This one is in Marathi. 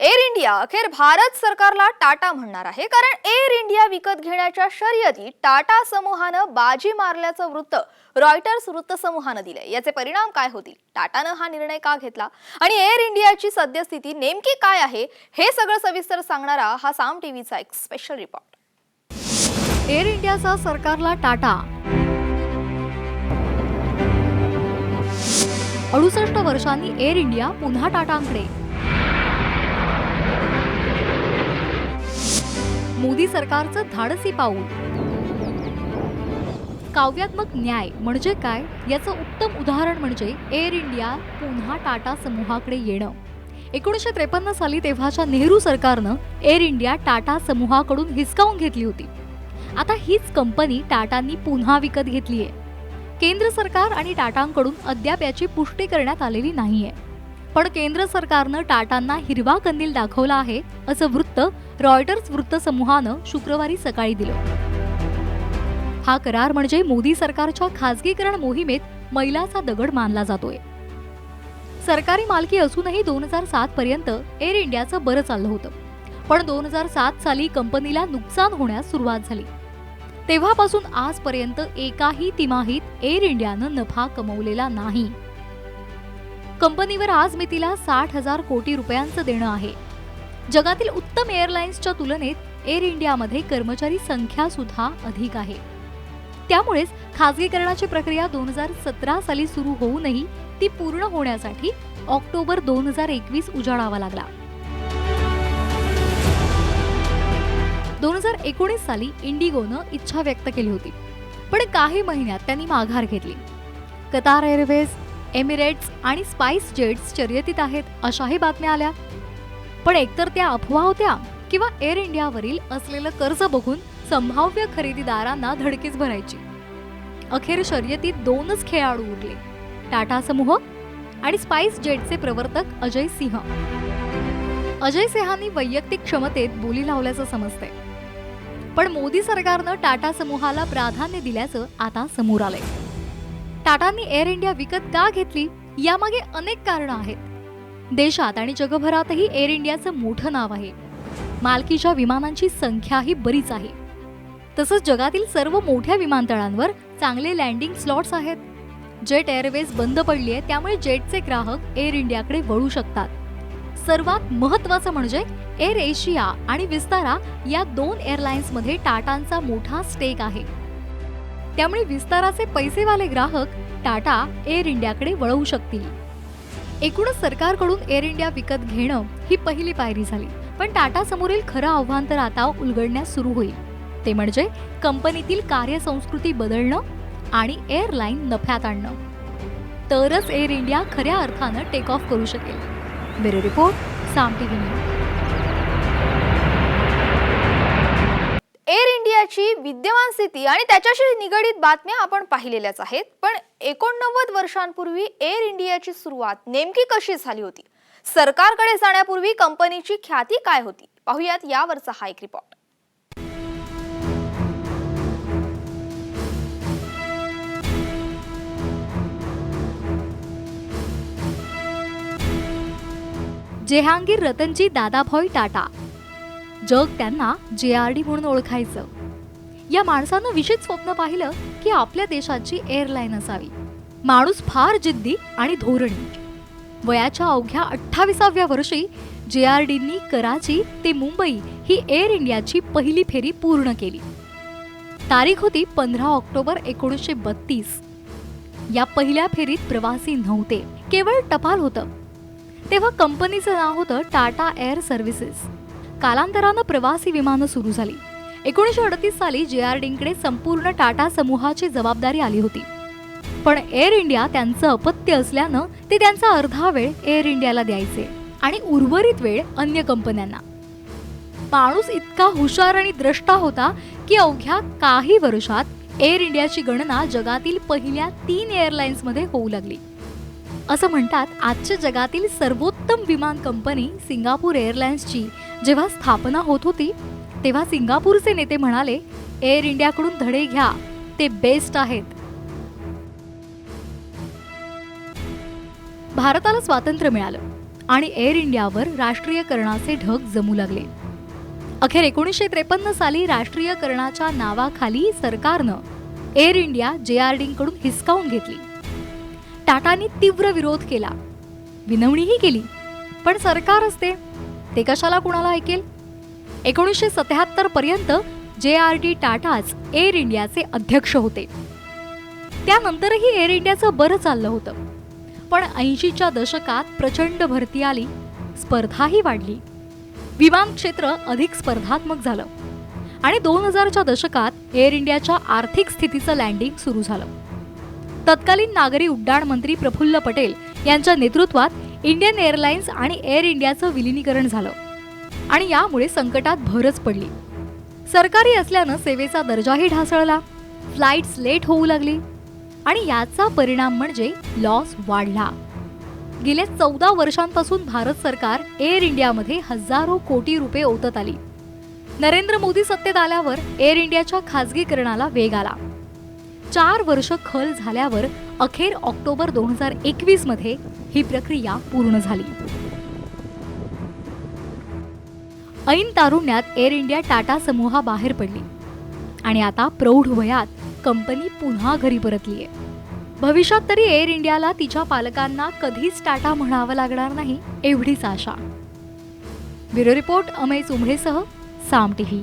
एअर इंडिया अखेर भारत सरकारला टाटा म्हणणार आहे, कारण एअर इंडिया विकत घेण्याच्या शर्यतीत टाटा समूहानं बाजी मारल्याचं वृत्त रॉयटर्स वृत्तसमूहानं दिलंय. याचे परिणाम काय होतील, टाटानं हा निर्णय का घेतला आणि एअर इंडियाची सद्यस्थिती नेमकी काय आहे, हे सगळं सविस्तर सांगणारा हा साम टीव्हीचा एक स्पेशल रिपोर्ट. एअर इंडियाचा सरकारला टाटा. 68 वर्षांनी एअर इंडिया पुन्हा टाटांकडे. मोदी सरकारचं धाडसी पाऊल. काव्यात्मक न्याय म्हणजे काय याचं उत्तम उदाहरण म्हणजे एअर इंडिया पुन्हा टाटा समूहाकडे येणं. 1953 साली तेव्हाच्या नेहरू सरकारनं एअर इंडिया टाटा समूहाकडून हिसकावून घेतली होती. आता हीच कंपनी टाटांनी पुन्हा विकत घेतलीय. केंद्र सरकार आणि टाटांकडून अद्याप याची पुष्टी करण्यात आलेली नाहीये, पण केंद्र सरकारनं टाटांना हिरवा कंदील दाखवला आहे असं वृत्त रॉयटर्स वृत्तसमूहानं शुक्रवारी सकाळी दिलं. हा करार म्हणजे मोदी सरकारच्या खासगीकरण मोहिमेत मैलाचा दगड मानला जातोय. सरकारी मालकी असूनही 2007 पर्यंत एअर इंडियाचं बरं चाललं होतं, पण 2007 साली कंपनीला नुकसान होण्यास सुरुवात झाली. तेव्हापासून आजपर्यंत एकाही तिमाहीत एअर इंडियानं नफा कमवलेला नाही. कंपनीवर आज मितीला 60,000 कोटी रुपयांचं देणं आहे. जगातील उत्तम एअरलाइन्सच्या तुलनेत एअर इंडियामध्ये कर्मचारी संख्या सुद्धा अधिक आहे. त्यामुळेच खासगीकरणाची प्रक्रिया 2017 साली सुरू होऊनही ती पूर्ण होण्यासाठी ऑक्टोबर 2021 उजाडावा लागला. 2019 साली इंडिगोनं इच्छा व्यक्त केली होती, पण काही महिन्यात त्यांनी माघार घेतली. कतार एअरवेज, एमिरेट्स आणि स्पाइस जेट्स शर्यतीत आहेत अशाही बातम्या आल्या, पण एकतर त्या अफवा होत्या किंवा एअर इंडियावरील असलेलं कर्ज बघून संभाव्य खरेदीदारांना धडकीच भरायची. अखेर शर्यतीत 2च खेळाडू उरले, टाटा समूह आणि स्पाइस जेटचे प्रवर्तक अजय सिंह. अजय सिंहांनी वैयक्तिक क्षमतेत बोली लावल्याचं समजतंय, पण मोदी सरकारनं टाटा समूहाला प्राधान्य दिल्याचं आता समोर आलंय. टाटांनी एअर इंडिया विकत का घेतली यामागे अनेक कारणं आहेत. देशात आणि जगभरातही एअर इंडियाचं मोठं नाव आहे. मालकीच्या विमानांची संख्याही बरीच आहे. तसंच जगातील सर्व मोठ्या विमानतळांवर चांगले लँडिंग स्लॉट्स आहेत. जेट एअरवेज बंद पडली आहे, त्यामुळे जेटचे ग्राहक एअर इंडियाकडे वळू शकतात. सर्वात महत्त्वाचं म्हणजे एअर एशिया आणि विस्तारा या 2 एअरलाइन्समध्ये टाटांचा मोठा स्टेक आहे. त्यामुळे विस्ताराचे पैसेवाले ग्राहक टाटा एअर इंडियाकडे वळवू शकतील. एकूणच सरकारकडून एअर इंडिया विकत घेणं ही पहिली पायरी झाली, पण टाटा समोरील खरं आव्हान तर आता उलगडण्यास सुरू होईल. ते म्हणजे कंपनीतील कार्यसंस्कृती बदलणं आणि एअरलाईन नफ्यात आणणं. तरच एअर इंडिया खऱ्या अर्थानं टेक ऑफ करू शकेल. ब्युरो रिपोर्ट, साम टीव्ही. एअर इंडियाची विद्यमान स्थिती आणि त्याच्याशी निगडीत बातम्या आपण पाहिलेल्याच आहेत, पण 89 वर्षांपूर्वी एअर इंडियाची सुरुवात नेमकी कशी झाली होती, सरकारकडे जाण्यापूर्वी कंपनीची ख्याती काय होती, पाहूयात यावरचा हा एक रिपोर्ट. जेहांगीर रतनजी दादाभाई टाटा, जग त्यांना JRD म्हणून ओळखायचं. या माणसानं विशेष स्वप्न पाहिलं की आपल्या देशाची एअरलाईन असावी. माणूस फार जिद्दी आणि धोरणी. वयाच्या अवघ्या 28व्या वर्षी JRDनी कराची ते मुंबई ही एअर इंडियाची पहिली फेरी पूर्ण केली. तारीख होती 15 ऑक्टोबर 1932. या पहिल्या फेरीत प्रवासी नव्हते, केवळ टपाल होतं. तेव्हा कंपनीचं नाव होतं टाटा एअर सर्व्हिसेस. कालांतरानं प्रवासी विमानं सुरू झाली. 1938 साली JRDकडे संपूर्ण टाटा समूहाची जबाबदारी आली होती, पण एअर इंडिया त्यांचं अपत्य असल्यानं ते त्यांचा अर्धा वेळ एअर इंडियाला द्यायचे आणि उर्वरित वेळ अन्य कंपन्यांना. माणूस इतका हुशार आणि द्रष्टा होता की अवघ्या काही वर्षात एअर इंडियाची गणना जगातील पहिल्या 3 एअरलाइन्समध्ये होऊ लागली. असं म्हणतात, आजच्या जगातील सर्वोत्तम विमान कंपनी सिंगापूर एअरलाइन्सची जेव्हा स्थापना होत होती, तेव्हा सिंगापूरचे नेते म्हणाले, एअर इंडियाकडून धडे घ्या, ते बेस्ट आहेत. भारताला स्वातंत्र्य मिळालं आणि एअर इंडियावर राष्ट्रीयकरणाचे ढग जमू लागले. अखेर 1953 साली राष्ट्रीयकरणाच्या नावाखाली सरकारनं एअर इंडिया JRDकडून हिसकावून घेतली. टाटांनी तीव्र विरोध केला, विनवणीही केली, पण सरकार असते ते कशाला कुणाला ऐकेल. 1977 पर्यंत JRD टाटाच एअर इंडियाचे अध्यक्ष होते. त्यानंतरही एअर इंडियाचं बरं चाललं होतं. पण 80च्या दशकात प्रचंड भरती आली, स्पर्धाही वाढली, विमान क्षेत्र अधिक स्पर्धात्मक झालं आणि 2000च्या दशकात एअर इंडियाच्या आर्थिक स्थितीचं लँडिंग सुरू झालं. तत्कालीन नागरी उड्डाण मंत्री प्रफुल्ल पटेल यांच्या नेतृत्वात इंडियन एअरलाइन्स आणि एअर इंडियाचं विलिनीकरण झालं आणि यामुळे संकटात भरच पडली. सरकारी असल्यानं सेवेचा दर्जाही ढासळला, फ्लाईट्स लेट होऊ लागली आणि याचा परिणाम म्हणजे लॉस वाढला. गेल्या 14 वर्षांपासून भारत सरकार एअर इंडियामध्ये हजारो कोटी रुपये ओतत आली. नरेंद्र मोदी सत्तेत आल्यावर एअर इंडियाच्या खासगीकरणाला वेग आला. 4 वर्ष खल झाल्यावर अखेर ऑक्टोबर 2021 मध्ये ही प्रक्रिया पूर्ण झाली. ऐन तारुण्यात एअर इंडिया टाटा समूहाबाहेर पडली आणि आता प्रौढ वयात कंपनी पुन्हा घरी परतलीये. भविष्यात तरी एअर इंडियाला तिच्या पालकांना कधीच टाटा म्हणावं लागणार नाही एवढीच आशा. ब्युरो रिपोर्ट अमेय उमरेसह साम टीव्ही.